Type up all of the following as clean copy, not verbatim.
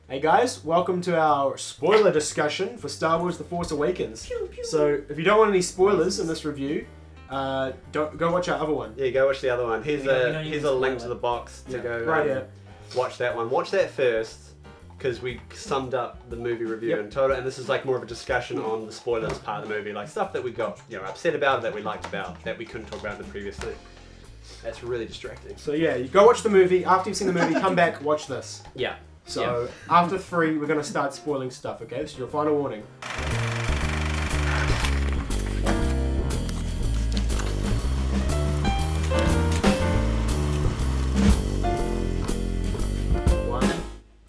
Hey guys, welcome to our spoiler discussion for Star Wars The Force Awakens. Pew, pew. So, if you don't want any spoilers in this review, don't go watch our other one. Yeah, go watch the other one. Here's a link to the box to go watch that one. Watch that first, because we summed up the movie review in total, and this is like more of a discussion on the spoilers part of the movie, like stuff that we got upset about, that we liked about, that we couldn't talk about in the previous thing. That's really distracting. So yeah, you go watch the movie. After you've seen the movie, come back, watch this. Yeah. So after 3, we're going to start spoiling stuff, okay? This is your final warning. One,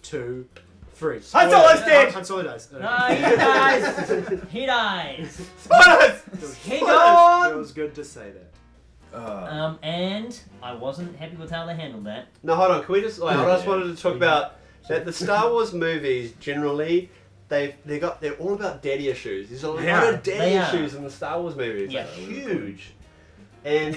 2, 3. Han Solo's dead! Han Solo dies. No, he dies! He dies! Spoilers! He gone! Feels good to say that. And I wasn't happy with how they handled that. No, hold on. Can we just? I just wanted to talk about that. The Star Wars movies generally, they're all about daddy issues. There's a lot of daddy issues in the Star Wars movies. Yeah. Like, huge. And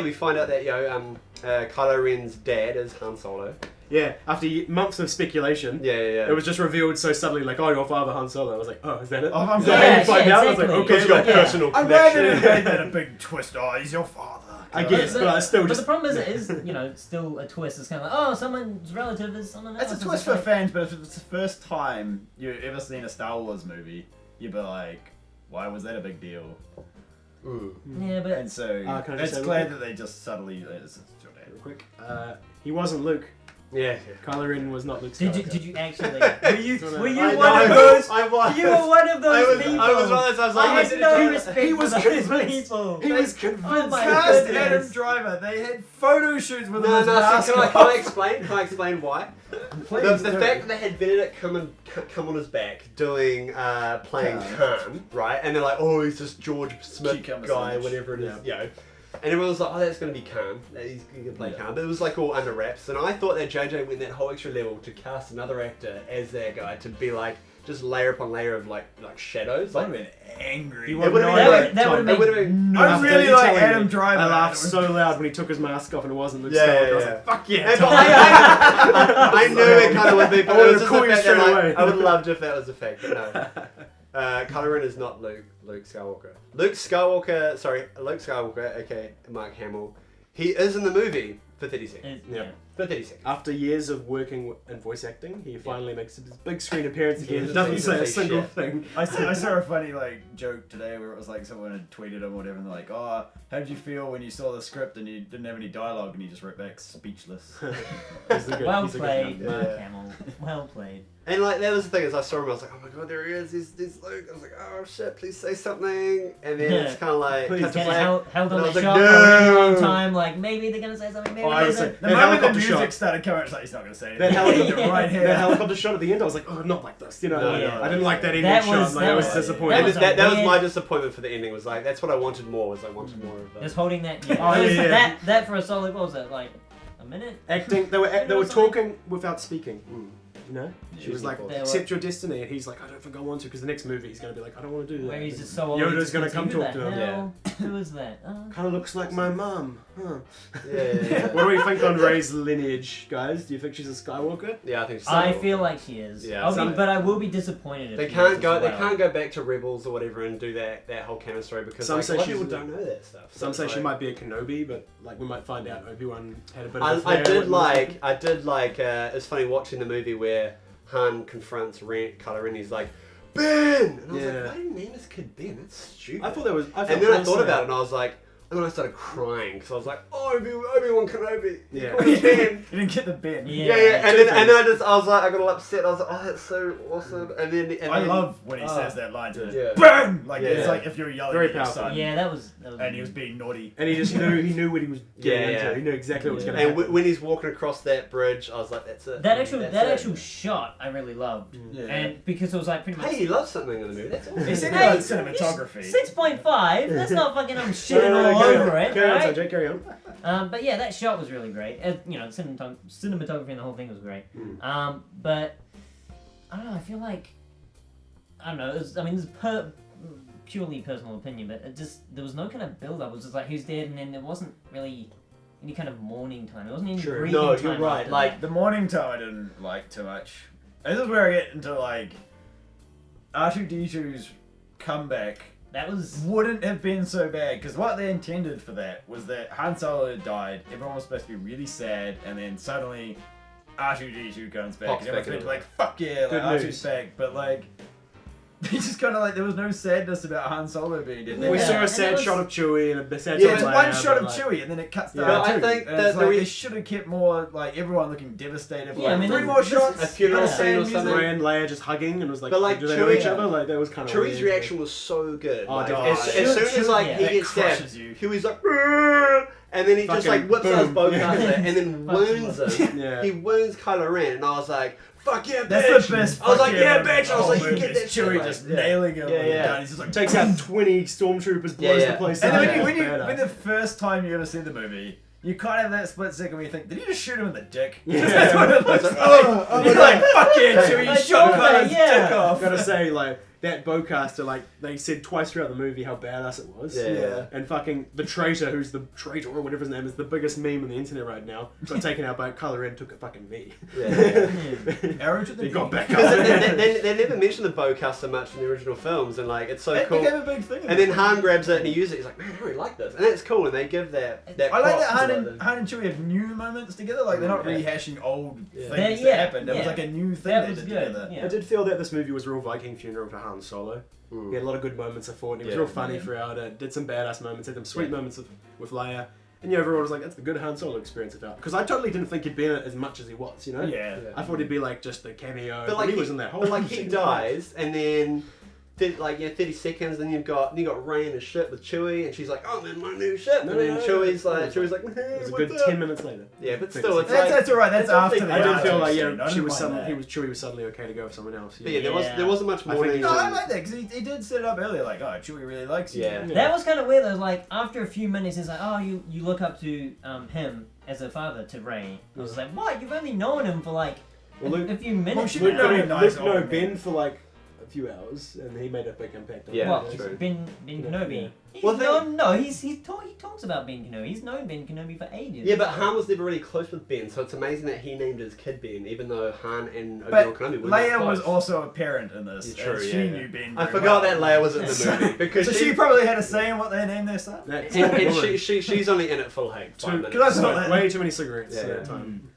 we find out that Kylo Ren's dad is Han Solo. Yeah, after months of speculation, it was just revealed so suddenly, like, oh, your father Han Solo. I was like, oh, is that it? Oh, I was like, okay, He's got personal I'm glad connection. they made that a big twist. Oh, he's your father. I guess, but I still just... But the problem is, it is, still a twist. It's kind of like, oh, someone's relative is someone else. It's a twist for fans, but if it's the first time you've ever seen a Star Wars movie, you'd be like, why was that a big deal? Yeah, but... And so, can I just it's say glad that they just subtly... It's your dad. Real quick. He wasn't Luke. Yeah. Kylo Ren was not Luke Skywalker. Did you actually... Were you one of those? I was. You were one of those people! I was one of those. I was like, I had no respect he was for those convinced. people! He was convinced. Oh my Cast goodness. Adam Driver. They had photo shoots with him No, as so mask can off. I explain? Can I explain why? Please The do. fact that they had Benedict come on his back doing playing Khan, right? And they're like, oh, he's this George Smith Cucumber guy, sandwich. whatever it is, And everyone was like, oh, that's going to be Khan. He's going to play Khan. But it was like all under wraps. And I thought that JJ went that whole extra level to cast another actor as that guy to be like, just layer upon layer of like shadows. I'd Like, have been angry. He it would would have That been. It would have been. I really like Adam Driver. I laughed so loud when he took his mask off and it wasn't Luke Yeah, Skywalker. yeah, I was yeah. like, fuck yeah. Yeah, but I knew it kind of would be, but I it was would've just called the you fact straight that away. I would have loved if that was the fact, but no. Kylo Ren is not Luke Skywalker. Luke Skywalker, aka Mark Hamill, he is in the movie for 30 seconds. Yeah. For 30 seconds. After years of working in voice acting, he finally makes his big screen appearance again. Yeah, Doesn't he say a doesn't say single shit. thing. I saw a funny joke today where it was like someone had tweeted him or whatever and they're like, oh, how did you feel when you saw the script and you didn't have any dialogue, and he just wrote back speechless. He's a good- Well he's a good played, guy. Mark Yeah. Hamill. Well played. And like that was the thing, as I saw him, I was like, oh my god, there he is, he's Luke. I was like, oh shit, please say something. And then it's kind of like, Please. cut to Kinda black. held on And I the was like, shot for a really long no. time, like maybe they're gonna say something, maybe I they was don't. like, The That moment the helicopter music shot. started coming, it's like, he's not going to say That anything. helicopter, Right here. that helicopter shot at the end, I was like, oh, not like this. You know, Yeah. I didn't like that ending That shot. was- Like, that I was was- disappointed. And was that was weird- my disappointment for the ending. Was like, that's what I wanted more. Was I wanted more of that. Just holding that. Oh, yeah. That for a solid, what was that, like a minute? Acting, they were talking without speaking. You know, she was like, They were- accept your destiny, and he's like, I don't think I want to, because the next movie he's gonna be like, I don't want to do that. Where he's just so old. Yoda's he just gonna thinks, come who talk the to him. hell? Who is that? Kind of looks like my mum. Huh. Yeah. What do we think on Rey's lineage, guys? Do you think she's a Skywalker? Yeah, I think so. I feel like she is. Yeah, But I will be disappointed if They she can't is go. as They well. can't go back to Rebels or whatever and do that whole canon story because Some like, say a lot of she's people a- don't know that stuff. Some It's say she like- might be a Kenobi, but like we might find out Obi-Wan had a bit of a I flair did when- like. It's funny watching the movie where Han confronts Kylo Ren. He's like, Ben, and I was Yeah. like, why do you name this kid Ben? That's stupid. I thought that was. and then I thought about it and I was like, and then I started crying because I was like, oh, Obi-Wan Kenobi. Yeah. Call me Ben. You didn't get the bin. Yeah. Yeah. And then I was like, I got all upset. I was like, oh, that's so awesome. And then I love when he says that line to Yeah. BANG! Like, Yeah. it's like if you're yelling Very at your powerful. son Yeah, that was. and he was being naughty. And he just knew what he was getting Yeah. into. He knew exactly what was going to And happen. when he's walking across that bridge, I was like, that's it. That That's actual it. shot I really loved, Yeah. and because it was like pretty much. Hey, he loves something in the movie. That's awesome. He said Hey, about cinematography. 6.5. That's not fucking shitting No, all carry over on. it, Carry on, right? Sanjay, carry on. But yeah, that shot was really great. Cinematography and the whole thing was great. Mm. But I don't know. I feel like I don't know. It was, I mean, this is purely personal opinion, but it just there was no kind of build up. It was just like who's dead, and then there wasn't really any kind of mourning time. There wasn't any True. grieving No, time. you're right. after Like, that. The morning time I didn't like too much. This is where I get into like R2-D2's comeback. That wouldn't have been so bad because what they intended for that was that Han Solo had died. Everyone was supposed to be really sad, and then suddenly R2-D2 comes back, and everyone's meant to be like, "Fuck yeah, like R2's back!" But like, they just kind of like there was no sadness about Han Solo being dead. We saw a sad shot of Chewie and a sad shot of Leia, one shot of Chewie, and then it cuts to R2. I think that they should have kept more like everyone looking devastated. Yeah, I mean, 3 more shots, a funeral scene or something. Ray and Leia just hugging and was like, but like do they know each other? Like that was kind of Chewie's reaction was so good. Oh, like, God. as soon as like he gets stabbed, Chewie's like, "Rrr!" And then he just like whips out his bowcaster and then wounds him. Yeah. He wounds Kylo Ren, and I was like, "Fuck yeah, bitch!" That's the best. I was like, "Yeah, bitch!" I was like, "You get that Chewie just nailing him. Yeah. He's just like takes out 20 stormtroopers, blows the place up. up. And then when the first time you're gonna see the movie, you kind of have that split second where you think, did he just shoot him in the dick? Yeah. That's what it looks like. You're like, fuck yeah, Chewie, you shot Kylo's dick off. Gotta say, like, that bowcaster, like, they said twice throughout the movie how badass it was. Yeah. And fucking the traitor, who's the traitor or whatever his name is, the biggest meme on the internet right now, got taken out by Kylo Ren, took a fucking V. Arrow to the He got back up. They never mentioned the bowcaster much in the original films, and like, it's so cool. It became a big thing. And then Han grabs it and he uses it. He's like, "Man, I really like this," and that's cool. And they give that. I like that Han and Chewie have new moments together. Like they're not rehashing old things that happened. It was like a new thing they did together. I did feel that this movie was a real Viking funeral for Han Solo. He had a lot of good moments of fought. He was real funny throughout it. Did some badass moments. Had some sweet moments with Leia. And everyone was like, "That's the good Han Solo experience about." Because I totally didn't think he'd be in it as much as he was. You know? I thought he'd be like just a cameo. But like he was in that whole. But like he dies, and then 30 seconds, then you've got Rey in a ship with Chewie, and she's like, "Oh man, my new ship." And then Chewie's like, "Hey, it was a good 10 minutes later. Yeah, but still, it's that's alright. That's after the. I did feel like Chewie was suddenly okay to go with someone else. Yeah, there wasn't much more. No, I like that because he did set it up earlier, like, "Oh, Chewie really likes you." Yeah. That was kind of weird. Though, like after a few minutes, it's like, "Oh, you look up to him as a father to Rey." I was like, "What? You've only known him for like a few minutes." Luke known Ben for like a few hours, and he made a big impact on true. Ben Kenobi. He talks about Ben Kenobi. He's known Ben Kenobi for ages. Yeah, but Han was never really close with Ben, so it's amazing that he named his kid Ben, even though Han and Obi-Wan Kenobi were Leia was also a parent in this. True, she knew Ben. I forgot that Leia was in the movie because so she probably had a say in what they named their son. And she's only in it for like 5 minutes. Way too many cigarettes at that time.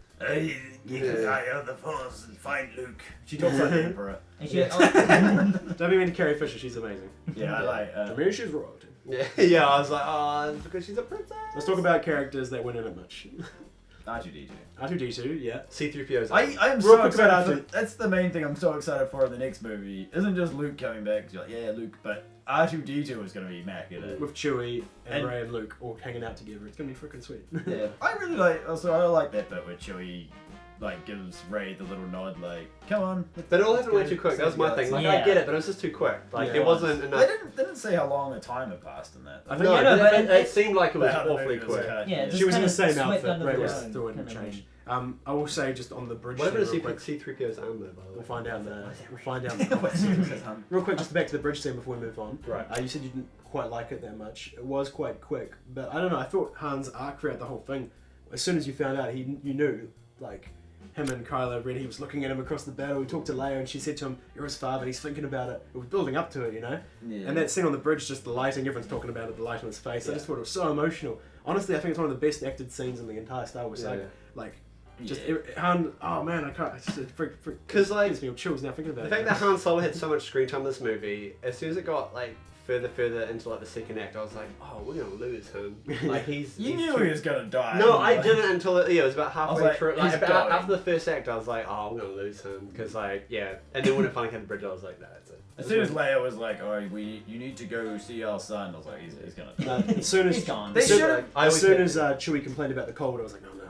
You can die out of the Force and find Luke. She talks like the Emperor. Don't be mean to Carrie Fisher, she's amazing. Yeah, I like to me, she's royalty. Yeah, I was like, oh, it's because she's a princess. Let's talk about characters that weren't in it much. R2-D2. R2-D2, yeah. C-3PO's. I'm so excited. That's the main thing I'm so excited for in the next movie. Isn't just Luke coming back, because you're like, yeah, Luke, but R2-D2 is going to be Mac in it. With Chewie and Rey and Luke all hanging out together. It's going to be freaking sweet. Yeah. I really like that bit where Chewie like gives Rey the little nod, like, "Come on." But it all happened way too quick. That was my thing. Like, I get it, but it was just too quick. Like, it wasn't enough. They didn't say how long the time had passed in that. I think it seemed like it was awfully quick. Yeah, she was in the same outfit. Rey was still in change. I will say just on the bridge. Whatever does C-3PO's arm though, by the way. We'll find out. Real quick, just back to the bridge scene before we move on. Right. You said you didn't quite like it that much. It was quite quick, but I don't know. I thought Han's arc throughout the whole thing. As soon as you found out, you knew, like, him and Kylo Ren. He was looking at him across the battle. He talked to Leia, and she said to him, "You're his father." He's thinking about it. It was building up to it, you know. Yeah. And that scene on the bridge, just the lighting. Everyone's talking about it. The light on his face. I just thought it was so emotional. Honestly, I think it's one of the best acted scenes in the entire Star Wars saga. Like. Just Han, oh man, I can't. It's just because like gives me chills now thinking about it. The fact that Han Solo had so much screen time in this movie, as soon as it got like further into like the second act, I was like, oh, we're gonna lose him. Like you knew he was gonna die. No, I didn't until it was about halfway through. Like after the first act, I was like, oh, we're gonna lose him because like and then when it finally came to the bridge, I was like, that's it. As soon as Leia was like, "Oh, you need to go see our son," I was like, "He's gonna die." As soon as he's gone. As soon as Chewie complained about the cold, I was like, "Oh no."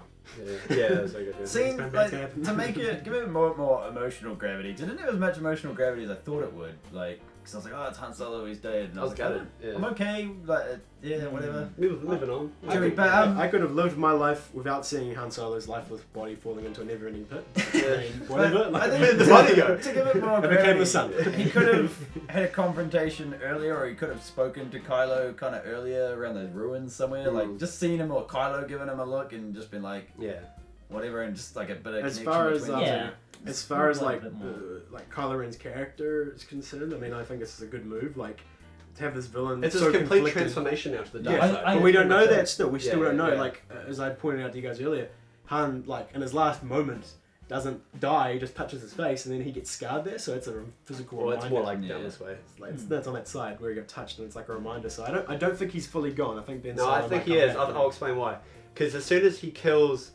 Yeah, that was so good. Seemed like to make it give it more emotional gravity. Didn't have as much emotional gravity as I thought it would. Like, because I was like, "Oh, it's Han Solo, he's dead." And I was gutted. I'm okay. Like, whatever. Moving on. I could have lived my life without seeing Han Solo's lifeless body falling into a never-ending pit. Whatever. I think the body go. To give it more I became the sun. He could have had a confrontation earlier, or he could have spoken to Kylo kind of earlier around those ruins somewhere. Like, just seeing him or Kylo giving him a look and just been like, whatever, and just like a bit of as connection far as between the two. as far as like a bit more. like Kylo Ren's character is concerned, I mean, I think this is a good move. Like to have this villain. It's so a complete conflicted. transformation now to the dark Yeah, side. but we don't know that still. We still Yeah, don't know. yeah. Like as I pointed out to you guys earlier, Han, like in his last moment, doesn't die. He just touches his face, and then he gets scarred there. So it's a physical Well, reminder. it's more like down this way. It's like, that's on that side where he got touched, and it's like a reminder. So I don't think he's fully gone. I think Ben. No, Solo I think might he come is. back. I'll explain why. Because as soon as he kills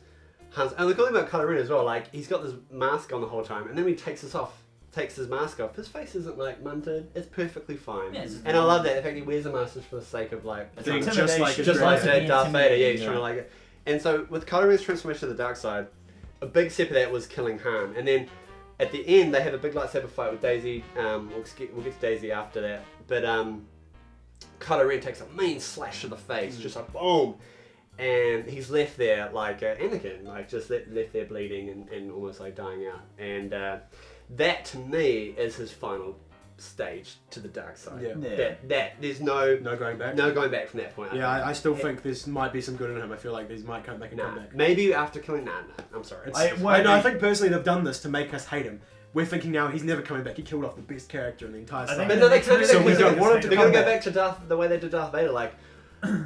Hans, and the cool thing about Kylo Ren as well, like he's got this mask on the whole time, and then when he takes his mask off, his face isn't like munted. It's perfectly fine. Yeah, and I love that. The fact he wears a mask just for the sake of like Being just just like like Darth Vader. Yeah, he's Yeah. trying to like it. And so with Kylo Ren's transformation to the dark side, a big step of that was killing Han, and then at the end they have a big lightsaber fight with Daisy. We'll get to Daisy after that, but Kylo Ren takes a mean slash to the face, just like boom. And he's left there like Anakin, like just left there bleeding and almost like dying out. And that to me is his final stage to the dark side. Yeah. That there's no going back. no going back from that point. Yeah, I still think this might be some good in him. I feel like these might come back and come Nah, back. maybe after killing. Nah, I'm sorry. I think personally they've done this to make us hate him. We're thinking now he's never coming back. He killed off the best character in the entire I saga. think But no, they So we don't want him to They're come gonna go back. back to the way they did Darth Vader, like.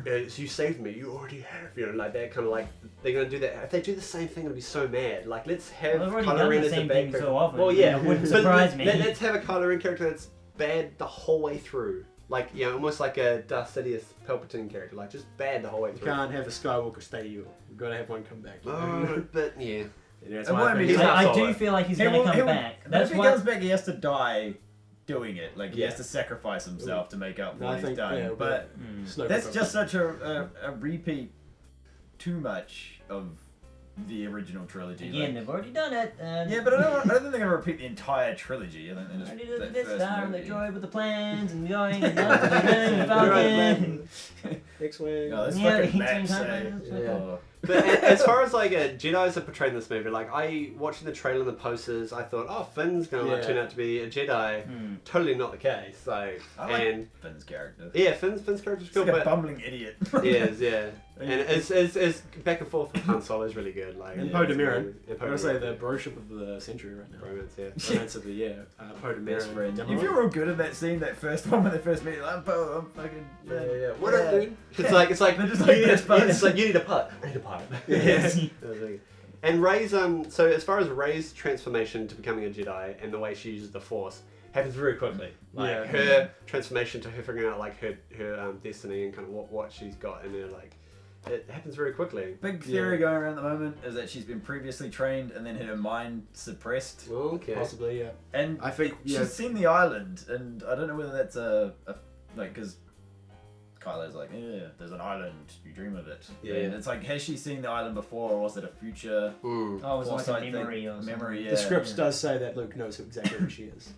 You saved me. You already have, like that kind of like they're gonna do that. If they do the same thing, I'd be so mad. Like let's have Well, they've already Kylo done Ren the as a same bad thing character. so often. Well, yeah, It wouldn't but surprise me. Let's have a Kylo Ren character that's bad the whole way through. Like almost like a Darth Sidious Palpatine character, like just bad the whole way You through. can't have the Skywalker stay evil. We've got to have one come back. But yeah. That's It my won't be- opinion. He's not I Solo. do feel like he's He gonna will- come he will- back. But That's if he why. comes back, he has to die doing it. Like he Yeah. has to sacrifice himself to make up for No, I what he's think, done. yeah, but Snoke that's will just come such a repeat too much of the original trilogy. Again, they've already done it. Yeah, but I don't think they're gonna repeat the entire trilogy. I think they're just Already did that this first star and the movie. droid with the plans and going and the Falcon. X-Wing. No, that's Yeah, fucking the maps. X-Wing Yeah. Oh. But as far as like Jedi's are portrayed in this movie, like I watching the trailer and the posters, I thought, oh, Finn's gonna like, Yeah. turn out to be a Jedi. Totally not the case. Like, I like and Finn's character. yeah, Finn's character's He's cool, like a but bumbling idiot. he is, yeah. And it's back and forth with Han Solo is really good. Like, And yeah, Poe it's Dameron. really- and I Poe gotta say Dameron. the broship of the century right now. Romance, yeah. Romance of the year. Poe Dameron. Best friend. Dameron. If you're all good in that scene, that first one when they first meet, like, I'm Poe, I'm fucking. Yeah. What up, dude? It's like They're just like you best buds. it's like you need a putt. I need a putt. Yes. And Rey's so as far as Rey's transformation to becoming a Jedi and the way she uses the Force happens very quickly. Like Yeah. her transformation to her figuring out like her destiny and kind of what she's got in her, like it happens very quickly. Big theory going around at the moment is that she's been previously trained and then had her mind suppressed. Okay. Possibly, yeah. And I think, yeah. she's seen the island, and I don't know whether that's a like, because Kylo's like, yeah, there's an island, you dream of it. Yeah. And it's like, has she seen the island before, or was it a future Mm. Oh, it was like a foresight thing? memory or something. Memory, yeah. The script does say that Luke knows exactly who she is.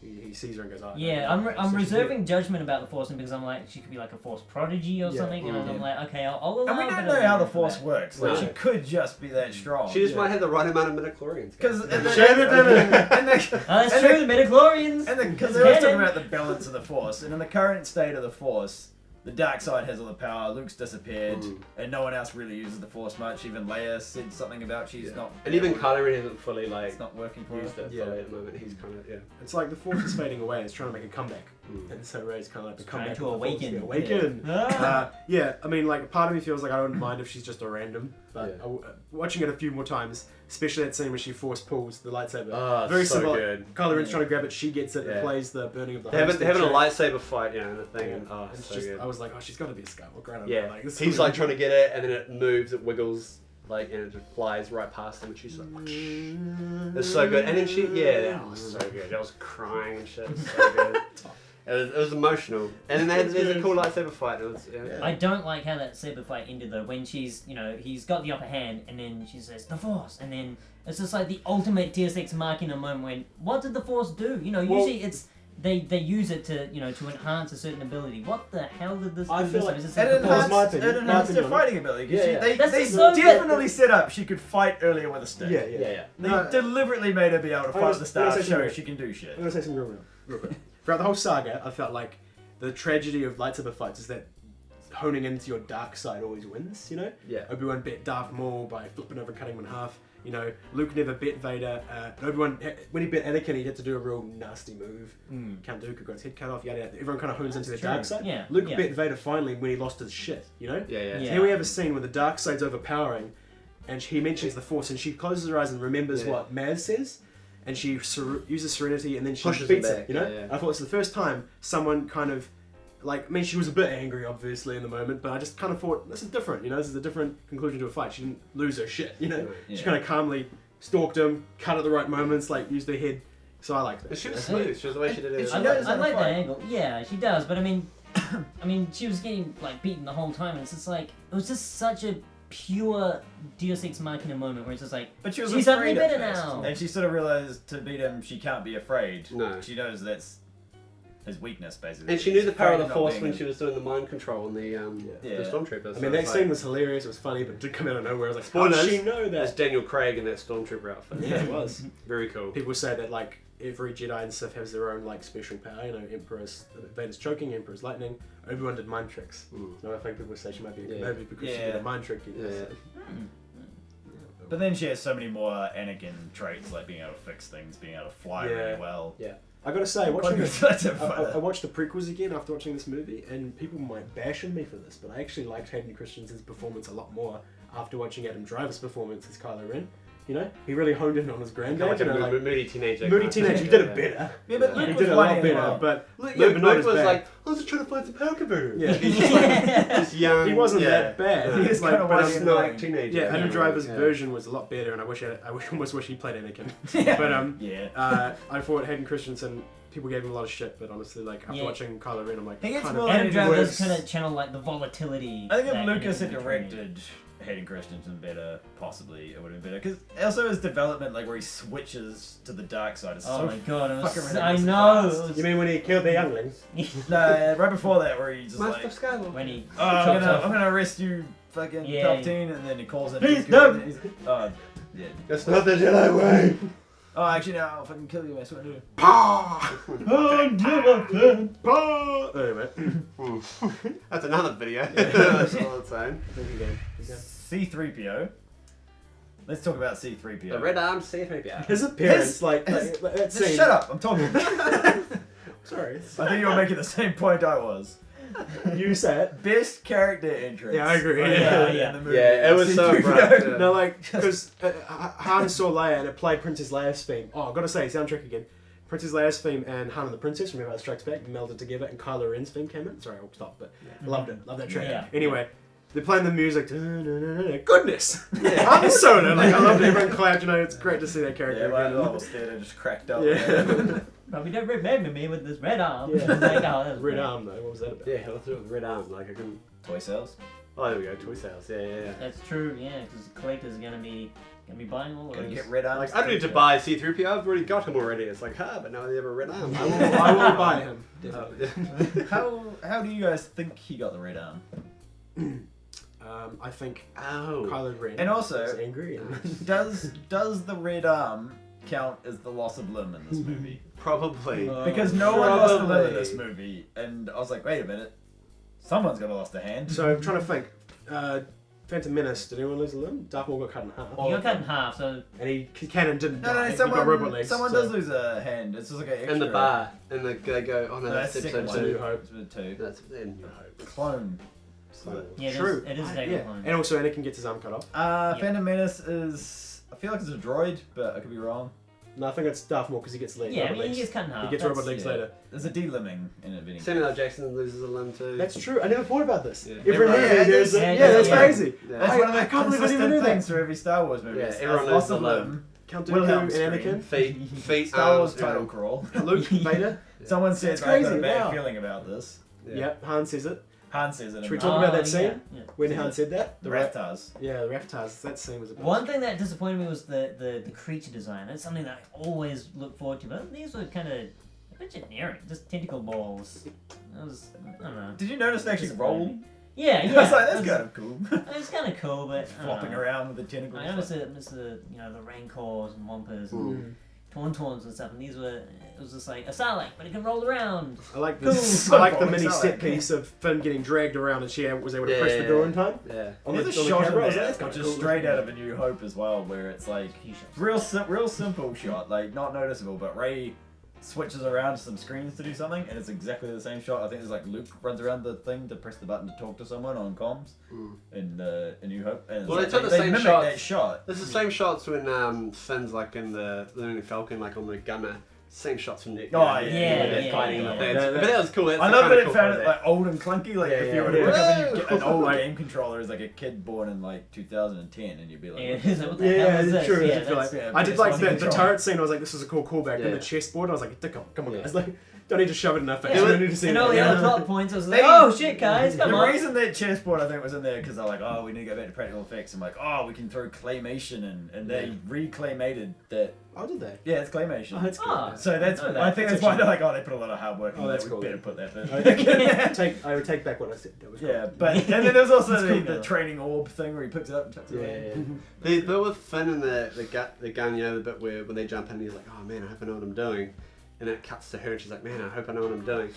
He sees her and goes, oh, Yeah, no. I'm So she's reserving judgment about the Force because I'm like, she could be like a Force prodigy or Yeah. something, and I'm Mm. like, okay, I'll allow And we a don't bit know of how the for Force that. works. Like, No. she could just be that strong. She just Yeah. might have the right amount of midichlorians. Because Shut it down. Oh, that's true, the midichlorians! because It's they're always talking canon. about the balance of the Force, and in the current state of the Force, the dark side has all the power. Luke's disappeared, and no one else really uses the Force much. Even Leia said something about she's not. And even Kylo Ren hasn't fully like it's not working for her. used it Yeah. fully at the moment. He's kind of It's like the Force is fading away. It's trying to make a comeback. Mm. And so Rey's kind of like the Trying comeback. to of the Force. awaken. Yeah, awaken. Ah. Yeah, I mean, like, part of me feels like I don't mind if she's just a random, but Yeah. watching it a few more times, especially that scene where she force pulls the lightsaber. Oh, Very so similar. good. Kylo Ren's trying to grab it, she gets it, Yeah. and plays the burning of the They're homestead having a track. lightsaber fight, and a thing, Yeah. and oh, And it's so just, good. I was like, oh, she's got to be a Skywalker. I don't Yeah, know. Like, this is he's really like trying to get it, and then it moves, it wiggles, like, and it just flies right past him, and she's like, it's so good. And then that was so good. I was crying and shit. It was so good. It was emotional. And then there's a cool lightsaber fight. It was, yeah. I don't like how that saber fight ended though. When she's, he's got the upper hand, and then she says the Force, and then it's just like the ultimate Deus Ex Machina moment. When what did the Force do? Usually it's they use it to to enhance a certain ability. What the hell did this? I do feel this like- time? Is this It like the Force? my enhanced, opinion. it enhanced My her opinion. fighting ability. 'Cause Yeah, they That's so good. definitely set up she could fight earlier with a stick. Yeah. They No, deliberately made her be able to fight was- the I was Star to actually show right. she can do shit. I'm going to say something real quick. Throughout the whole saga, I felt like the tragedy of lightsaber fights is that honing into your dark side always wins, you know? Yeah. Obi-Wan bet Darth Maul by flipping over and cutting him in half. You know, Luke never bet Vader. Obi-Wan, when he bet Anakin, he had to do a real nasty move. Count Dooku got his head cut off, yada yada. Everyone kind of hones into the dark side. Yeah. Luke bet Vader finally when he lost his shit, you know? Yeah. So here we have a scene where the dark side's overpowering, and he mentions the Force, and she closes her eyes and remembers what Maz says, and she uses Serenity, and then she pushes beats him it, you know? Yeah. I thought it's the first time someone kind of, like, I mean, she was a bit angry, obviously, in the moment, but I just kind of thought, this is different, you know? This is a different conclusion to a fight. She didn't lose her shit, you know? Yeah. She kind of calmly stalked him, cut at the right moments, like, used her head. So I liked that. She was smooth. She was the way she did it. I like that angle. Yeah, she does. But I mean, she was getting like beaten the whole time, and it's just like it was just such a pure Deus Ex Machina moment where it's just like, but she was she's afraid better at first, now. and she sort of realized to beat him, she can't be afraid. No. She knows that's his weakness, basically. And she knew the power of the Afraid Force not when being she was doing the mind control and the stormtroopers. I mean, that scene was hilarious, it was funny, but it did come out of nowhere. I was like, Spoilers. how did she know There's that? Daniel Craig in that stormtrooper outfit. Yeah, it was. Very cool. People say that, like, every Jedi and Sith has their own, like, special power. You know, Vader's choking, Emperor's lightning. Obi-Wan did mind tricks. So I think people say she might be a Kenobi because she did a mind trick. But then she has so many more Anakin traits, like being able to fix things, being able to fly really well. Yeah. I gotta say, watching Quite I watched the prequels again after watching this movie, and people might bash on me for this, but I actually liked Hayden Christensen's performance a lot more after watching Adam Driver's performance as Kylo Ren. You know, he really honed in on his granddad. Like a moody teenager. Moody teenager. He did it better. Yeah, but Luke he was did it a lot whining better. well. But Luke not as was bad. like, I was just trying to find some power converter. Yeah, He's just like this young. he wasn't that bad. He was like, kind of but whining it's like teenager. Yeah, Adam Driver's Yeah. version was a lot better, and I almost wish he played Anakin. But I thought Hayden Christensen. People gave him a lot of shit, but honestly, like after watching Kylo Ren, I'm like, he gets kind more of Adam Driver does works. kind of channel like the volatility. I think if that Lucas Anakin had portrayed. directed Hayden Christensen better, possibly it would have been better. Because also his development, like where he switches to the dark side, is Oh so my god, it fucking was, I ridiculous know. fast. It was, You mean when he killed the younglings? No, right before that, where he's just like, when he I'm chops off. gonna arrest you, fucking Yeah. Palpatine, and then he calls in. Please Dooku, don't! and he's- Oh, yeah. That's not the Jedi way. Oh, actually, no, I'll fucking kill you. I swear to you. Anyway. That's another video. That's all I'm saying. C-3PO. Let's talk about C-3PO. The red armed C-3PO. His appearance, His- like that Just scene. shut up! I'm talking. Sorry. I think you were making the same point I was. You said. Best character entrance. Yeah, I agree. Yeah. in the movie. Yeah, it was so C-3PO. abrupt. Yeah. No, like, because Han saw Leia and it played Princess Leia's theme. Oh, I've got to say, soundtrack again. Princess Leia's theme and Han and the Princess from Empire Strikes Back melded together, and Kylo Ren's theme came in. Sorry, I'll stop, but loved it. Loved that track. Yeah. Anyway, they're playing the music. Goodness! Yeah. Han Solo, like, I loved it. Everyone clapped, you know, it's great to see that character Yeah, again. my whole theater just cracked up. Yeah. But we don't remember me with this red arm. Yeah. It's like, oh, that was Red great. arm, though. What was that about? Yeah, let's do it with red arm. Like, I couldn't. Toy sales. Oh, there we go. Toy sales. Yeah. That's true, yeah, because the collector's gonna be buying all of Gonna those. get red arms. Like, I don't need to buy C-3PO. I've already got him already. It's like, but now they have a red arm. I will buy him. Definitely. How do you guys think he got the red arm? I think Oh. Kylo Ren And also- was angry. And Does the red arm count as the loss of limb in this movie? Probably. Because no one lost a limb in Probably. this movie, and I was like, wait a minute, someone's gonna lost a hand. so I'm trying to think. Phantom Menace, did anyone lose a limb? Darth Maul got cut in half. He got cut in half, so And Cannon didn't die. He someone, got robot legs. someone so. does lose a hand. It's just like an extra. In the bar. And they go, oh no, No, that's that's episode second New two. Hope. It's with two. That's in New Hope. Clone. yeah, True. it is a Yeah. clone. And also Anakin gets his arm cut off. Yep. Phantom Menace is. I feel like it's a droid, but I could be wrong. No, I think it's Darth Maul because he gets legs. Yeah, I robot mean, legs. he gets cut in half. He gets That's- robot legs yeah. later. There's a de-limbing in it. Vinny. Samuel L. Jackson loses a limb too. That's true. I never thought about this. Yeah. Every movie Yeah, there's yeah, yeah, that's yeah. crazy. Yeah. That's I- one of the I can't believe I didn't consistent know that. things for every Star Wars movie. Yeah, It's everyone loss loses a of limb. limb. Count Wilhelm Dooku and scream. Anakin. Feet, Star Wars arms, title crawl. Luke, Vader. Someone says That's I've got a crazy, bad wow. feeling about this. Yep, Han says it. Han says it. Should we in talk the about that scene? Yeah. When Han said that? the Raptors. Yeah, the Raftars. That scene was a bit. One thing that disappointed me was the creature design. It's something that I always look forward to, but these were kind of a bit generic, just tentacle balls. It was, I don't know. Did you notice they actually roll? Yeah, I yeah. was like, that's it was, kind of cool. it was kind of cool, but I don't Flopping know. around with the tentacles. I noticed the Rancors and Wampers. Mm. And Tauntauns and stuff, and these were, it was just like a Sarlacc, but it can roll around. I like this. I like the mini set piece of Finn getting dragged around and she was able to press the door in time. Yeah. On There's the a shot camera, in there, that's which kinda is cool. straight out of A New Hope as well, where it's like real simple shot, like not noticeable, but Rey switches around some screens to do something, and it's exactly the same shot. I think it's like Luke runs around the thing to press the button to talk to someone on comms in A New Hope. And Well, like, they took the they same mimic shots. that shot. It's the same shots when Finn's like in the Millennium Falcon, like on the gunner. Same shots from Nick. Oh, yeah, they're yeah, fighting yeah. the things. But that was cool. That's I the love kinda that it cool found part it of like old and clunky. Like if you were to yeah. look up and you get an Whoa. old game controller as like a kid born in like 2010, and you'd be like, Yeah, what is what it? the hell is this? true. Yeah, I feel that's- like- yeah, I did like Sonic the control. turret scene. I was like, this is a cool callback. Yeah. And the chessboard, I was like, come on, guys. Like, don't need to shove it in our face. Yeah. We don't need to see And it. all the Yeah. other plot points, I was like, They- oh shit, guys, come The on. reason that chessboard I think was in there because they're like, oh, we need to go back to practical effects. I'm like, oh, we can throw claymation in, and they reclaymated that. Oh, did they? Yeah, it's claymation. Oh, that's cool. Ah. So that's I know that. I think that's why they're like, oh, they put a lot of hard work. Oh, in that's that. cool. We better put that in. I would take back what I said. That was cool. Yeah, but and then there's also It's cool, the though. training orb thing where he picks it up and chucks it Yeah, away. yeah. The bit with Finn and the gun, you know, the bit where when they jump in, he's like, oh man, I hope I know what I'm doing. And then it cuts to her and she's like, man, I hope I know what I'm doing.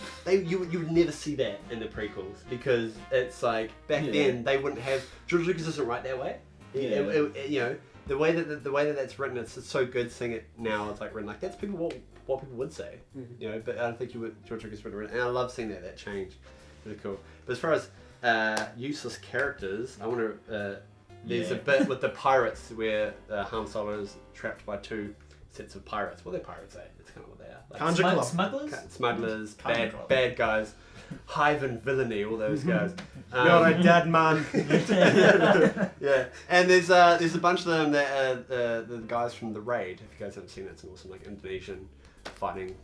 You would never see that in the prequels because it's like, back then, they wouldn't have, George Lucas isn't right that way. Yeah. You know, the way that that's written, it's so good seeing it now, it's like written like, that's what people would say. You know, but I don't think George Lucas would have written, and I love seeing that change. Really cool. But as far as useless characters, I want to, there's a bit with the pirates where Han Solo is trapped by two sets of pirates. What are they pirates, eh? It's kind of what they are. Like Conjure Club. Smugglers? smugglers, Conjure Club. bad guys, hive and villainy, all those guys. You're a dead man. Yeah, and there's a bunch of them that are the guys from The Raid. If you guys haven't seen it, it's an awesome like Indonesian fighting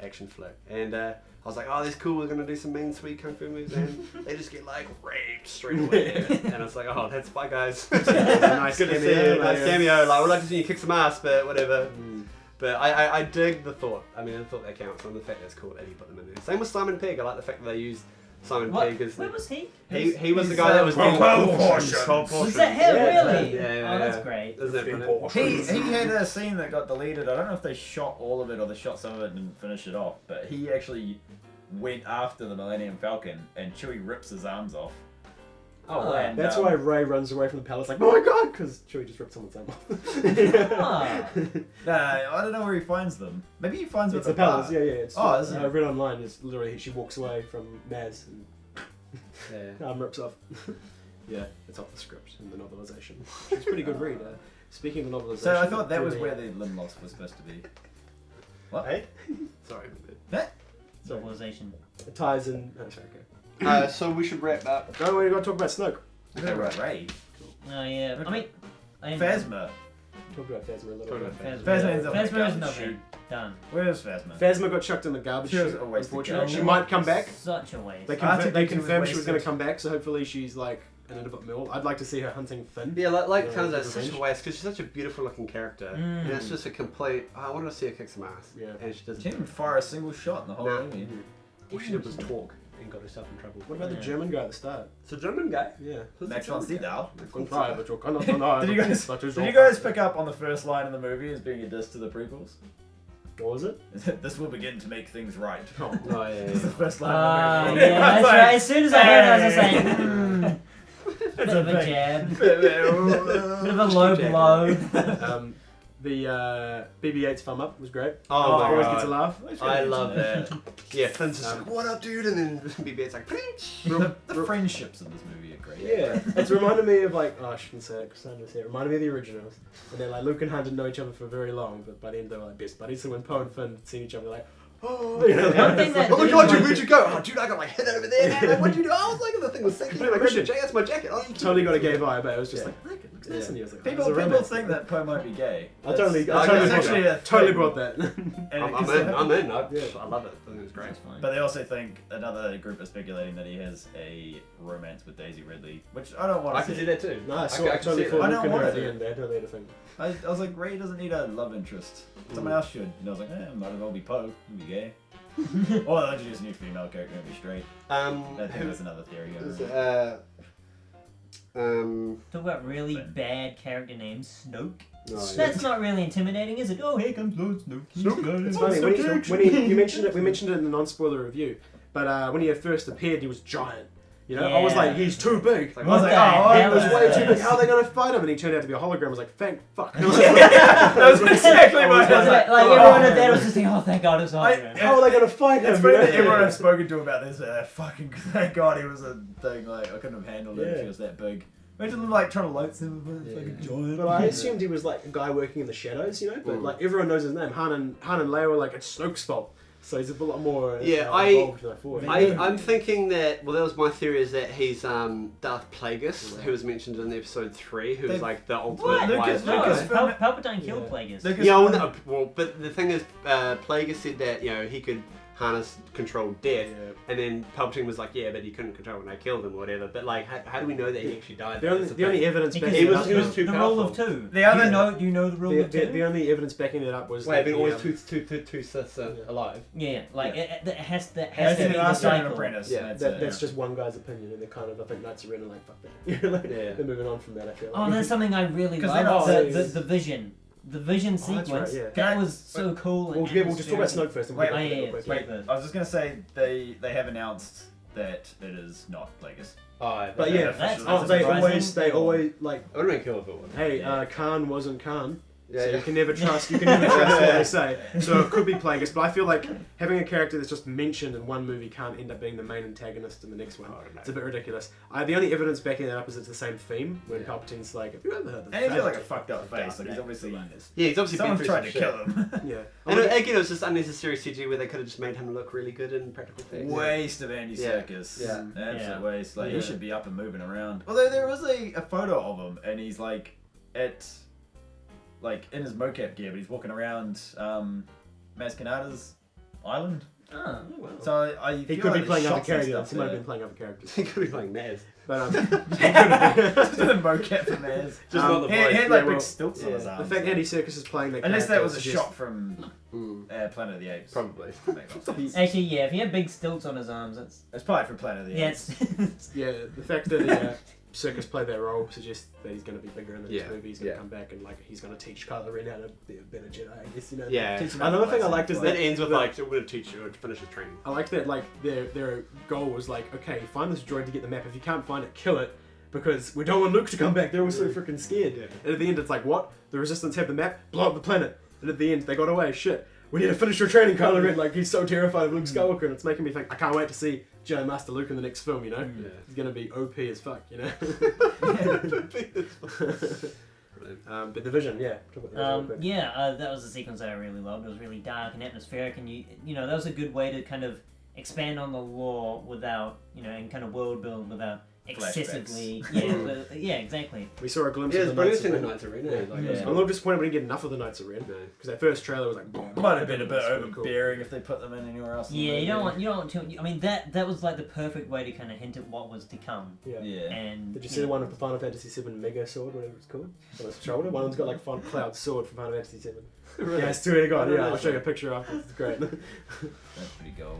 action flick. And I was like, oh, that's cool. We're gonna do some mean sweet kung fu moves, and they just get like raped straight away. And I was like, oh, that's bye guys. Nice Good to see cameo, you. Nice yeah. cameo. Like, we'd like to see you kick some ass, but whatever. But I dig the thought. I mean, I thought that counts, and the fact that it's cool that he put them in there. Same with Simon Pegg. I like the fact that they used Simon Pegg as Where was he? he was the guy that was doing Was that him, really? Yeah, Oh, that's great. Isn't that brilliant? He had a scene that got deleted. I don't know if they shot all of it or they shot some of it and didn't finish it off, but he actually went after the Millennium Falcon and Chewie rips his arms off. Oh, and, That's why Rey runs away from the palace like, oh my god, because Chewie just ripped someone's arm off. Ah. I don't know where he finds them. Maybe he finds them It's at the the palace, bar. yeah. It's, Oh, is it? I read online, it's literally, she walks away from Maz and Yeah. arm rips off. Yeah, it's off the script in the novelization. It's a pretty good read. Speaking of novelization... So I thought that was really- where the limb loss was supposed to be. What? Hey? Sorry. Civilization. It ties in... Oh, sorry, okay. So we should wrap up. No, we've got to talk about Snoke. Okay, right, Ray. Oh yeah. I mean, Phasma. Talk about Phasma a little Talk bit. about Phasma ends up in the Phasma is garbage nothing. chute. Done. Where's Phasma? Phasma got chucked in the garbage She was chute, a waste of unfortunately. gas. She might come back. Such a waste. They, R2D2 they was confirmed she was going to wasted. come back, so hopefully she's like an innocent mill. I'd like to see her hunting Finn. Yeah, like Yeah, Tons, the it's such a revenge. waste because she's such a beautiful looking character, and it's just a complete. I wanted to see her kick some ass, Yeah. and she doesn't. She didn't fire a single shot in the whole Nah. movie. All she did was talk and got herself in trouble. What about the Yeah. German guy at the start? It's a German guy. Yeah. Max von Sydow. Did Did you guys pick up on the first line of the movie as being a diss to the prequels? What was it? This will begin to make things right. Oh yeah, It's the first line Ah, of the movie. yeah, that's right. As soon as I heard it, I was just like, hmm. Bit of a big- jab. Bit of a low blow. The BB-8's thumb up was great. Oh my Always god. gets a laugh. I love that. Yeah, Finn's just like, what up, dude? And then BB-8's like, preach. The friendships in this movie are great. Yeah, it's reminded me of like, oh, I shouldn't say it because Sanjay said it. Reminded me of the originals. And then like Luke and Han didn't know each other for very long, but by the end they were like best buddies. So when Poe and Finn seen each other, they're like, oh, you know, One thing that Oh my didn't god, dude, work- where'd you go? Oh, dude, I got my head over there. Man. What'd you do? I was like, the thing was sinking. Completely Like, Christian. that's my jacket. Oh, you totally got a gay vibe, but it was just Yeah. like, I it looks nice on you. I was like, People, there's a people romance. think that Poe might be gay. I totally That's brought actually that. a Totally thing. brought that. And I'm because in. they- I'm in. Yeah. I love it. I think it's great. That's fine. But they also think another group is speculating that he has a romance with Daisy Ridley, which I don't want I to can see. see that too. No, I saw I it can totally see for that. I Luke don't and her want at the it. end. They had totally had a thing. I was like, Ray doesn't need a love interest. Someone else should. And I was like, might as well be Poe. He'd be gay. Or they'll introduce a new female character and be straight. I think Who- that's another theory. is going it, around. Talk about really bad character names. Snoke. No, That's not really intimidating, is it? Oh, here comes Lord Snoke. It's funny when you mentioned it. We mentioned it in the non-spoiler review, but when he first appeared, he was giant. You know, I was like, he's too big. Like, I was like, he was way too big. How are they gonna fight him? And he turned out to be a hologram. I was like, thank fuck. That was exactly what I was like. Like everyone at that was just thinking, oh, thank God, it's a hologram. How are they gonna fight him? It's funny that everyone I've spoken to about this, fucking thank God he was a thing. Like I couldn't have handled it if he was that big. Imagine them like trying to lightsaber fucking giant. But I assumed he was like a guy working in the shadows, you know. But like everyone knows his name. Han and Leia were like, it's Snoke's fault. So he's a lot more involved than I thought. I'm thinking that, well, that was my theory, is that he's Darth Plagueis, who was mentioned in episode 3, who was like the ultimate wise guy. Palpatine killed Plagueis. Well, but the thing is, Plagueis said that, you know, he could harness control death, and then Palpatine was like, yeah, but he couldn't control when I killed him or whatever. But like, how do we know that he actually died? The only evidence backing he was too the powerful. rule of two. The other do you know the rule of two? The only evidence backing it up was always two Siths alive. Yeah, like it has to be the the cycle. apprentice. Yeah, that's just one guy's opinion, and they're kind of, I think Knights of Ren are like, fuck that. They're moving on from that. I feel like. Oh, that's something I really love. The vision. The vision sequence, right, that was so cool. We'll just talk about Snoke first. Wait, I was just going to say, they have announced that it is not Plagueis. But yeah, they always like. I wouldn't kill if it was. Hey, Khan wasn't Khan. So you can never trust what they say. So it could be Plagueis, but I feel like having a character that's just mentioned in one movie can't end up being the main antagonist in the next one. It's a bit ridiculous. The only evidence backing that up is it's the same theme when Palpatine's like, have you ever heard this? And he's got like a fucked up face. Like he's obviously he's obviously someone's trying to kill him. And again, it was just unnecessary CG where they could have just made him look really good in practical effects. Waste of Andy Serkis. Absolute waste. Like he should be up and moving around. Although there was a photo of him and he's like in his mocap gear, but he's walking around Maz Kanata's island. Oh, well. So he could be playing other characters. He might have been playing other characters. He could be playing Maz. But just a mocap for Maz. Just not the voice. He had like big stilts on his arms. The fact Andy Serkis is playing that. Unless that was a shot from Planet of the Apes. Probably. Actually, yeah, if he had big stilts on his arms, it's probably for Planet of the Apes. The fact that Serkis played that role suggests that he's going to be bigger in the next movie. He's going to come back and like he's going to teach Kylo Ren how to be a better Jedi. I guess, you know. Yeah. Another thing I liked is that it ends with like we're going to teach you to finish his training. I like that like their goal was like, okay, find this droid to get the map. If you can't find it, kill it. Because we don't want Luke to come back. They're all so freaking scared. Yeah. And at the end, it's like, what? The Resistance have the map? Blow up the planet. And at the end, they got away. Shit. We need to finish your training, Kylo Ren. Like, he's so terrified of Luke Skywalker. And it's making me think, I can't wait to see Jedi Master Luke in the next film, you know? Yeah. He's going to be OP as fuck, you know? But the Vision, that was a sequence that I really loved. It was really dark and atmospheric. And, you know, that was a good way to kind of expand on the lore without, you know, and kind of world build without excessively exactly. We saw a glimpse of the Knights of Ren. I'm a little disappointed we didn't get enough of the Knights of Ren because that first trailer was like might have been a bit overbearing if they put them in anywhere else. Yeah, you don't want to. I mean that was like the perfect way to kind of hint at what was to come. Yeah. And did you see the one with the Final Fantasy VII Mega Sword, whatever it's called, on his shoulder? One of them's got like Final Cloud Sword from Final Fantasy VII. Really? Yeah, I swear to God. Yeah, I'll show you a picture after. It's great. That's pretty gold.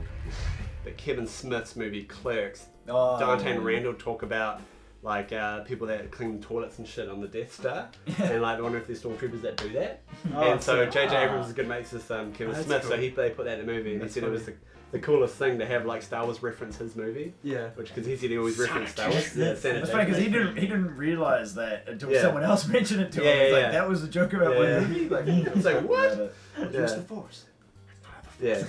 But Kevin Smith's movie Clerks. Dante and Randall talk about like people that clean toilets and shit on the Death Star, and like I wonder if there's stormtroopers that do that. And so J.J. Abrams is good mates with Kevin Smith, cool. So they put that in the movie, and he said it was the coolest thing to have like Star Wars reference his movie. Yeah, because he said he always referenced Star Wars. That's funny because he didn't realize that until someone else mentioned it to him. He's like, that was a joke about my movie. Like, it's like what? Use the Force. Yeah,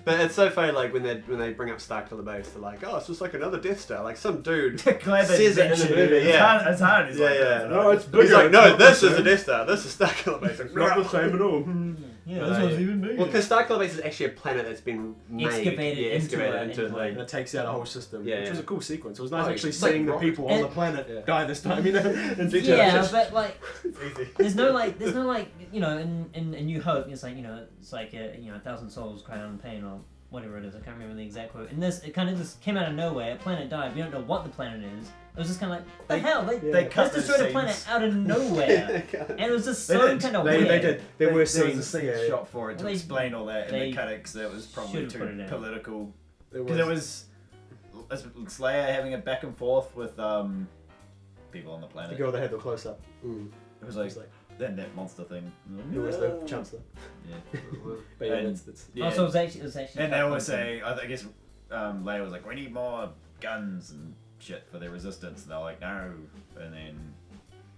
but it's so funny. Like when they bring up Starkiller Base, they're like, "Oh, it's just like another Death Star." Like some dude says it in the movie. It's hard. He's like, no, it's bigger. He's like, "No, this is a Death Star. This is Starkiller Base." Like, not the same at all. Yeah, this one's even bigger. Well, because Starkiller Base is actually a planet that's been excavated into like, and it takes out a whole system, which was a cool sequence. It was nice actually seeing the people on the planet die this time, you know. But like, there's no like, you know, in New Hope, it's like, you know, it's like 1,000 souls cry out in pain or whatever it is. I can't remember the exact quote. And this, it kind of just came out of nowhere. A planet died. We don't know what the planet is. It was just kind of like, the hell? They destroyed a planet out of nowhere. And it was just so kind of weird. They did. There were scenes. There was a scene shot for it to explain all that, and they cut it because it was probably too political. Because it was Leia having a back and forth with people on the planet. The girl that had the close up. It was like then that monster thing. It was the chancellor. Yeah. But yeah, And- that's Oh, so it was actually. And they always say, I guess Leia was like, we need more guns and shit for the resistance. And they're like, no. And then,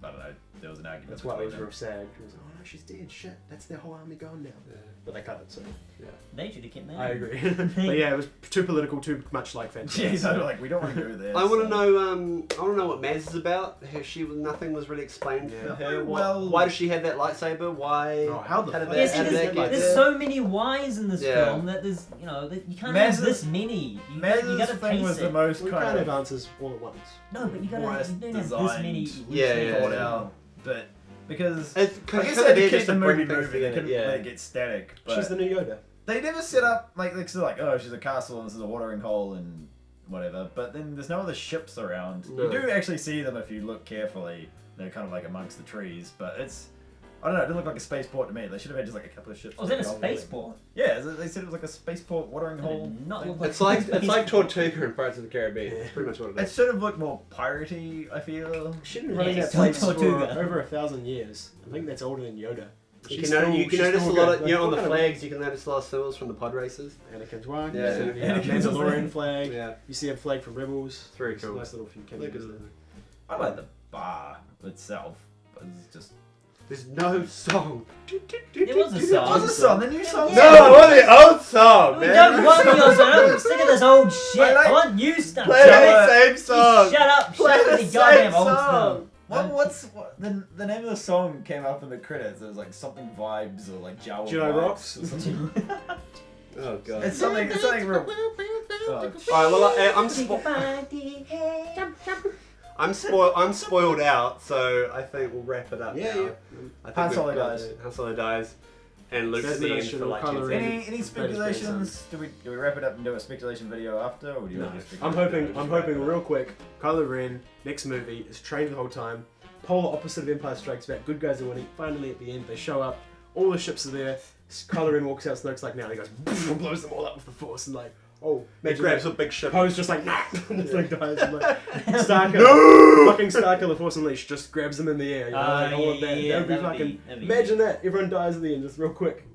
I don't know, there was an argument. That's why we between were them. sad. He was like, oh no, she's dead. Shit, that's their whole army gone now. Yeah. But they cut it, so yeah. They should have kept that. I agree. But yeah, it was too political, too much like fantasy. Yeah, so like, we don't want to go there. I want to know. I want to know what Maz is about. Nothing was really explained Yeah. for her. Well- Why does she have that lightsaber? Why? Oh, how the did fuck- that? Yeah, see, how did that get there's there? so many whys in this Yeah. film that there's, that you can't Maz's- have this many. You Maz's gotta thing was pace the it. most We kind can't of have answers all at once. No, but you don't have this designed, many. thought out. But because It's I guess kinda they had to there keep just the to bring movie things moving. They together, couldn't yeah. let it get static. But She's the new Yoda. they never set up like oh, she's a castle and this is a watering hole and whatever. But then there's no other ships around. No. You do actually see them if you look carefully. They're kind of like amongst the trees, but I don't know. It didn't look like a spaceport to me. They should have had just like a couple of ships. Oh, was that a going. spaceport? Yeah, they said it was like a spaceport watering hole. Not thing. look It's like Tortuga in Pirates of the Caribbean. Yeah. It's pretty much what it It is. should have looked more piratey, I feel. She's been running Yeah, that place for Tortuga. over 1,000 years. I think that's older than Yoda. You She's can, still- you can she's notice a still lot good. of, on the What kind of- flags, you can notice a lot of symbols from the pod races. Anakin's one. Yeah. Anakin's Mandalorian one. flag. Yeah. You see a flag from Rebels. Very It's a cool. nice little few Look cameos at there. it. I like the bar itself, but it's just. There's no song. There was a song. What's the song? The new song? Yeah. No, what the old song, We man. don't want your song. I'm sick of this old shit. I like- I want new stuff. Play Damn the it. same Just song. shut up. Play Shut the up with the goddamn same old song. stuff. The name of the song came up in the credits. It was like something vibes or like Jawa Jedi vibes Rocks? or something. Oh god. It's something real. Oh, Alright, well, I'm spoiled out, so I think we'll wrap it up Yeah, now. yeah. I think Han we've Solo got dies. Han Solo dies, and Luke's at the end for like 10 Kylo seconds. Ren. any speculations? Do we wrap it up and do a speculation video after, or do you No. want to just I'm speculate? hoping real quick, Kylo Ren, next movie, is trained the whole time. Polar opposite of Empire Strikes Back. Good guys are winning. Finally, at the end, they show up. All the ships are there. Kylo Ren walks out. Snoke's like, now. He goes, and blows them all up with the Force. And like, oh, He imagine grabs that. a big ship. Poe's just like, nah. Just like dies. And like, Starkiller, No! fucking Starkiller Force Unleashed just grabs them in the air. You know, like, all of that. That would be fucking. Imagine that. Everyone dies at the end, just real quick.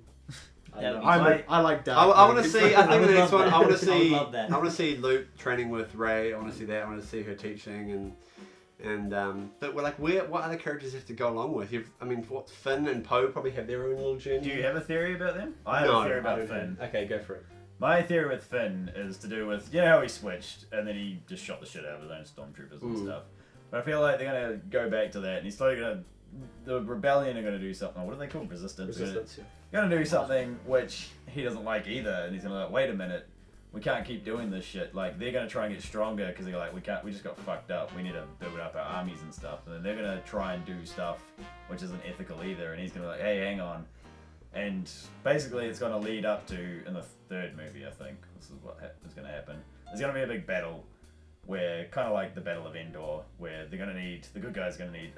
That would be I like that. I want to see. I I think would the next love one. that. I want I to would see. love that. I want to see Luke training with Rey. I want to see that. I want to see her teaching but we're like, what other characters have to go along with? Finn and Poe probably have their own little journey. Do you have a theory about them? I have No, a theory I about don't Finn. Okay, go for it. My theory with Finn is to do with how he switched and then he just shot the shit out of his own stormtroopers and stuff. But I feel like they're gonna go back to that and he's slowly gonna. The rebellion are gonna do something. What are they called? Resistance. Resistance, yeah. Gonna do something which he doesn't like either, and he's gonna like, wait a minute, we can't keep doing this shit. Like they're gonna try and get stronger because they're like, we just got fucked up. We need to build up our armies and stuff, and then they're gonna try and do stuff which isn't ethical either. And he's gonna be like, hey, hang on. And basically, it's gonna lead up to in the third movie, I think this is what is gonna happen. There's gonna be a big battle. Where kind of like the Battle of Endor, where the good guys are gonna need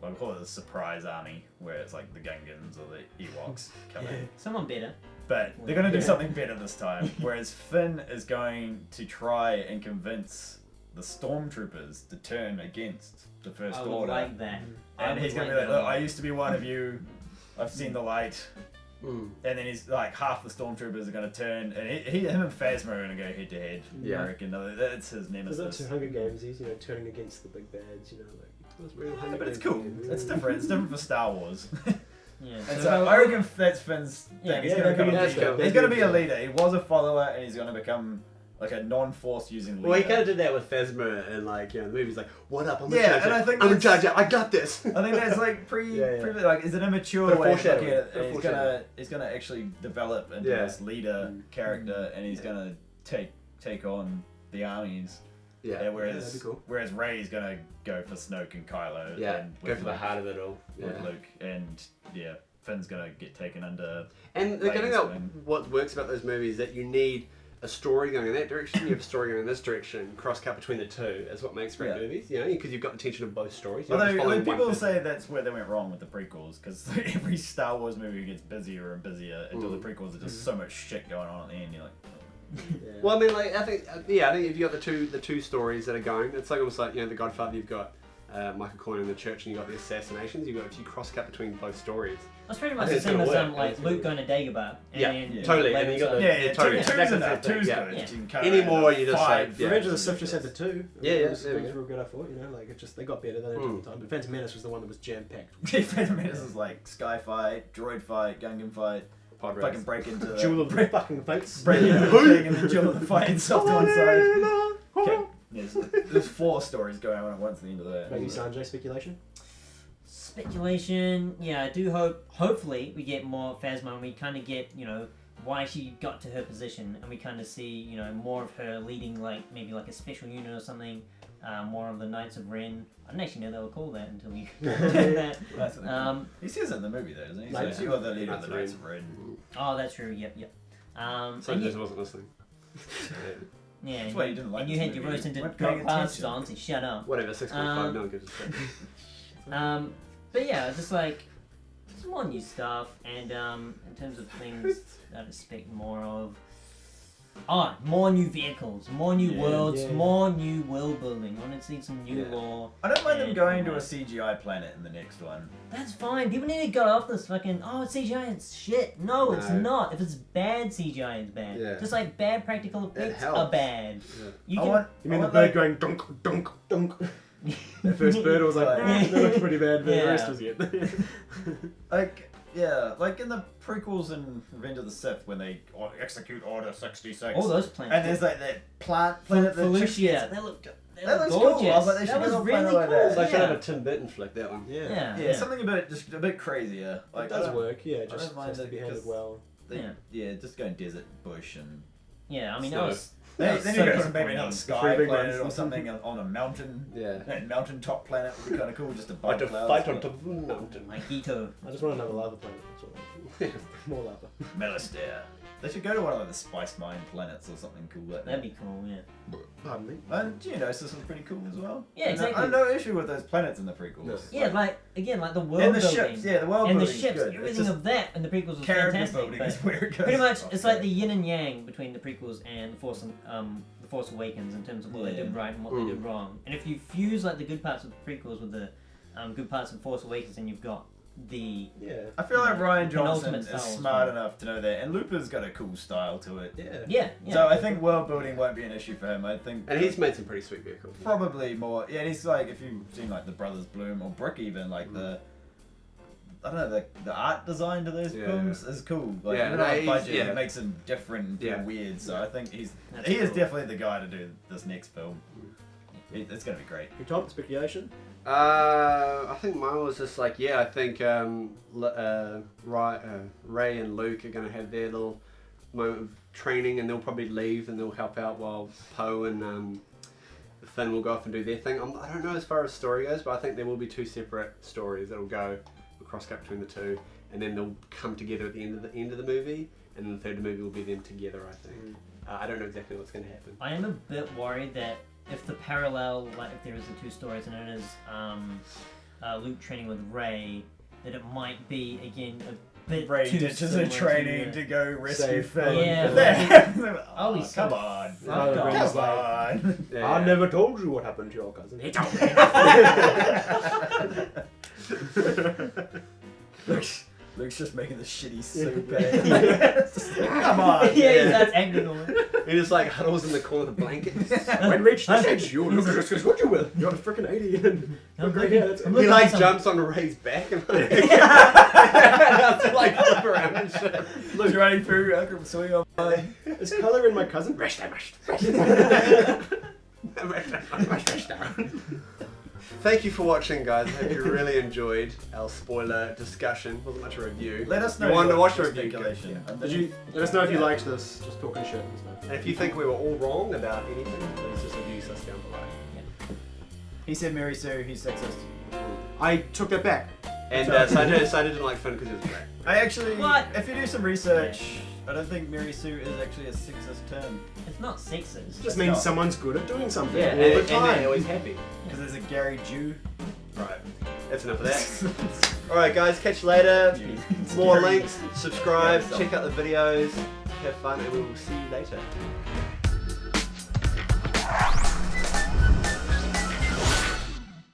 we'll call it a surprise army, where it's like the Gungans or the Ewoks come in. Someone better. But they're gonna do something better this time. Whereas Finn is going to try and convince the stormtroopers to turn against the First I would Order, like that. and he's gonna be like, "Look, I used to be one of you. I've seen the light." And then he's like, half the stormtroopers are gonna turn, and him and Phasma are gonna go head to head. Yeah. I reckon that's his Because nemesis. that's Hunger Games. He's turning against the big bads. Like. But it's cool. It's different. It's different for Star Wars. Yeah. And so I reckon that's Finn's thing. Yeah, He's yeah, gonna that'd be become interesting. he's gonna be a leader. He was a follower, and he's gonna become like a non-force using leader. Well, he kind of did that with Phasma, and the movie's like, "What up? I'm in Yeah, charge. and I think I'm in that's- charge. I got this." I think that's like like is an immature Bit of way of looking at foreshadowing. it. Bit of And foreshadowing. he's gonna actually develop into Yeah. this leader character, and he's gonna take on the armies. Yeah. And whereas that'd be cool. whereas Rey's gonna go for Snoke and Kylo. Yeah. and Go with for the Luke- heart of it all. with Yeah. Luke, and Finn's gonna get taken under. And the Like thing this about thing. what works about those movies is that you need a story going in that direction, you have a story going in this direction, cross-cut between the two is what makes great Yeah. movies, because you've got the tension of both stories. You're not just Although following one people person. say that's where they went wrong with the prequels, because every Star Wars movie gets busier and busier until the prequels are just so much shit going on at the end. You're like, Yeah. Well, I think if you got the two stories that are going, it's like almost like The Godfather. You've got Michael Corner in the church, and you got the assassinations. You cross-cut between both stories. That's pretty much the same as like Luke going to Dagobah. Totally. And you got totally. Two's good. Anymore, you just say Revenge of the Sith just had the 2. It was real good. I thought, like it just they got better than the time. But Phantom Menace was the one that was jam-packed. Phantom Menace is like sky fight, droid fight, Gungan fight. Fucking break into the Jewel of the fucking fights. Break into the thing and the Jewel of the fight and stuff to one side. Okay. Yes, there's 4 stories going on at once at the end of that. Maybe Sanjay speculation? Speculation, yeah, I do hopefully we get more Phasma and we kind of get, why she got to her position and we kind of see, more of her leading maybe a special unit or something, more of the Knights of Ren. I didn't actually know they were called that until you that. He says it in the movie though, doesn't he? So she was the leader of the Knights of Ren. Oh, that's true, yep. So this wasn't listening. Yeah, that's why you didn't like and you had your rose tinted glasses on, so shut up. Whatever, 6.5, no one gives a shit. But yeah, just some more new stuff, and in terms of things that I expect more of. More new vehicles, more new worlds, more new world building. I want to see some new lore. I don't mind them going to a CGI planet in the next one. That's fine. People need to get off this fucking, it's CGI, it's shit. No, it's not. If it's bad CGI, it's bad. Yeah. Just like bad practical effects are bad. Yeah. You mean the bird going dunk, dunk, dunk? The first bird was that looks pretty bad, but the rest was good. Like in the prequels in Revenge of the Sith when they execute Order 66. All those planets. And there's that planet that Felucia. That looks gorgeous. Cool. I was like, they should was really cool. Like that. It's like a Tim Burton flick, that one. Yeah, something about just a bit crazier. Like, it does work, just don't mind to be handled well. Just go desert, bush, and... Yeah, I mean, that was... Then you go to maybe another sky planet or something on a mountain. A mountaintop planet would be kind of cool, just a bunch of clouds. Fight on top of a mountain. Like Gito. I just want another lava planet. That's all. More lava. Melistere. They should go to one of the spice mine planets or something cool like that. That'd be cool, yeah. Pardon me? And Geonosis was pretty cool as well. Yeah, exactly. I have no issue with those planets in the prequels. No. Yeah, like the world and the building. ships, the world and building. The ships, good. everything of that in the prequels was fantastic. Is where it goes pretty much, it's like the yin and yang between the prequels and the Force Awakens in terms of what they did right and what they did wrong. And if you fuse the good parts of the prequels with the good parts of Force Awakens, then you've got I feel like Rian Johnson is smart enough to know that, and Looper's got a cool style to it. Yeah. So I think world building won't be an issue for him. I think, and he's made some pretty sweet vehicles. Probably more. Yeah, and he's like, if you've seen the Brothers Bloom or Brick, even the art design to those films is cool. Budget, it makes him different and weird. So I think he is definitely the guy to do this next film. It's gonna be great. Your top speculation? I think mine was just I think Ray and Luke are going to have their little moment of training, and they'll probably leave and they'll help out while Poe and Finn will go off and do their thing. I don't know as far as story goes, but I think there will be 2 separate stories that'll go cross-cut between the 2, and then they'll come together at the end of the movie, and then the third movie will be them together, I think. I don't know exactly what's going to happen. I am a bit worried that if the parallel, if there is the 2 stories and it is Luke training with Rey, that it might be again a bit Rey too ditches her training to go rescue Finn. Yeah. Come on. Come on. I never told you what happened to your cousin. He told me. Luke's just making the shitty soup. Come on. Yeah, that's angry on it. He just huddles in the corner of the blanket. When reach this age, you look just as good you will. You're a freaking 80 and he jumps on Ray's back and flip around and shit. Luke's running through, I can swing on by. Is colour in my cousin? Rest. Thank you for watching, guys. I hope you really enjoyed our spoiler discussion. Wasn't much a review. Let us know. You wanted to watch the review. Let us know if you liked this. Just talking shit and stuff. And if you think we were all wrong about anything, please just abuse us down below. He said Mary Sue, he's sexist. I took that back. And Sanjay didn't like Finn because he was black. I actually, if you do some research, I don't think Mary Sue is actually a sexist term. It's not sexist. It just means someone's good at doing something all and the time. And they're always happy. Because there's a Gary Jew. Right. That's enough of that. Alright guys, catch you later. More links, subscribe, check out the videos, have fun, and we will see you later.